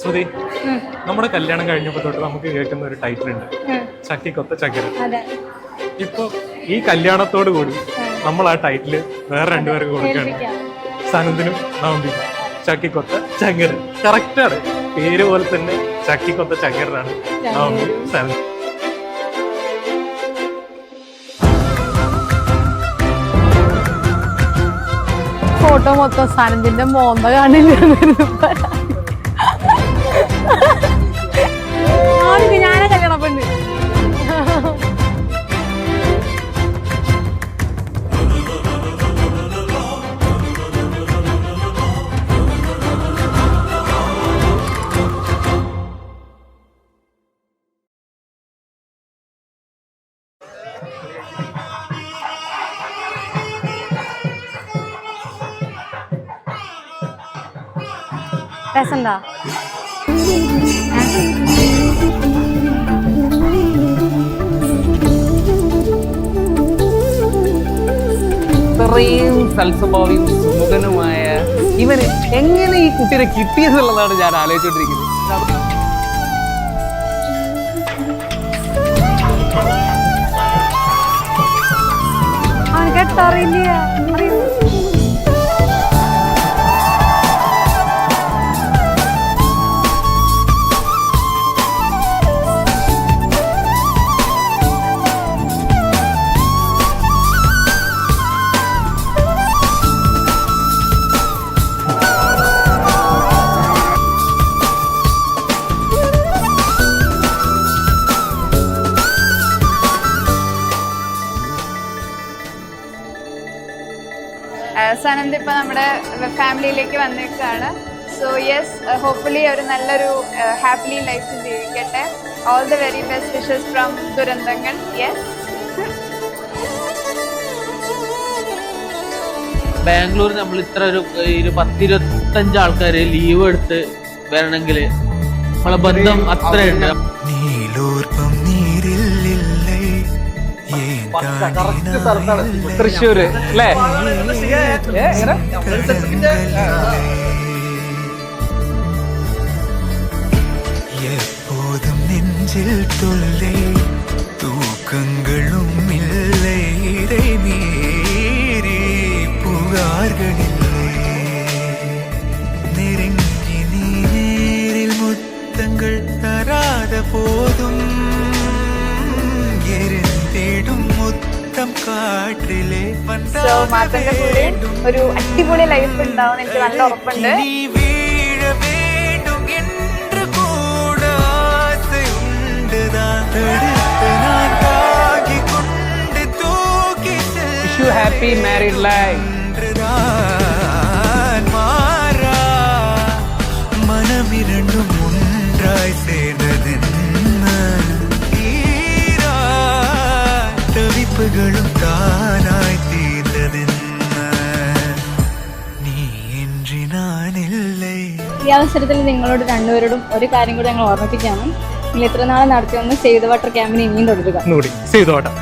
സുധി, നമ്മുടെ കല്യാണം കഴിഞ്ഞപ്പോൾ തൊട്ട് നമുക്ക് കേൾക്കുന്ന ഒരു ടൈറ്റിൽ ഉണ്ട്, ചക്കിക്കൊത്ത ചക്കര. ഇപ്പൊ ഈ കല്യാണത്തോടു കൂടി നമ്മൾ ആ ടൈറ്റില് വേറെ രണ്ടുപേർക്ക് കൊടുക്കുകയാണ്, സനന്ദിനും നവമ്പിക്കും. ചക്കിക്കൊത്ത ചങ്കര. കറക്റ്റാണ്, പേര് പോലെ തന്നെ ചക്കിക്കൊത്ത ചങ്കരനാണ് നവമ്പി സനന്ദ്. ഫോട്ടോ മൊത്തം സനന്ദിന്റെ മോന്ത കാണില്ല. ഞാനെ കല്യാണ പെണ്ണ്. രസണ്ടാ? ഇത്രയും സൽസ്വഭാവിയും സുമുഖനുമായ ഇവന് എങ്ങനെ ഈ കുട്ടീനെ കിട്ടിയെന്നുള്ളതാണ് ഞാൻ ആലോചിച്ചോണ്ടിരിക്കുന്നത്. കേട്ടറിയില്ല. സനന്ദ് ഇപ്പൊ നമ്മുടെ ഫാമിലിയിലേക്ക് വന്നേക്കാണ്. സോ യെസ്, ഹോപ്പ്ഫുള്ളി ഒരു നല്ലൊരു ഹാപ്പിലി ലൈഫ് ജീവിക്കട്ടെ. All the very best wishes from ദുരന്തങ്ങൾ. യെസ്. ബാംഗ്ലൂർ നമ്മൾ ഇത്ര ഒരു 10-25 ആൾക്കാര് ലീവ് എടുത്ത് വരണമെങ്കിൽ നമ്മളെ ബന്ധം അത്രയുണ്ട്. തൃശ്ശൂര് അല്ലേ? எப்போதும் நெஞ்சில் தொல்லை தூக்கங்களும் இல்லை மீறி புகார்களில்லை நெருங்கி நீ நேரில் முத்தங்கள் தராத போதும் എരിന്തേടും മുത്തം കാട്ടിലെ സോ മാത്തന്റെ കൂടെ ഒരു അടിപൊളി ലൈഫ് ഉണ്ടാവും എനിക്ക് നല്ല ഉറപ്പുണ്ട്. Wish you happy married life. മനമിരണ്ടും ഒന്നായി சேர்ந்ததென்ன തവിപ്പുകളും താനായി തീർന്നതെന്ന നീ ഇன்றி ഞാനില്ലേ. ഈ അവസരത്തിൽ നിങ്ങളോട് രണ്ടുപേരോടും ഒരു കാര്യം കൂടി ഞങ്ങൾ ഓർമ്മിപ്പിക്കാനും, നിങ്ങൾ ഇത്ര നാളെ നടത്തിയൊന്ന് സേവ് ദ വാട്ടർ ക്യാമ്പിന് ഇനിയും തുടരുക. Save the water.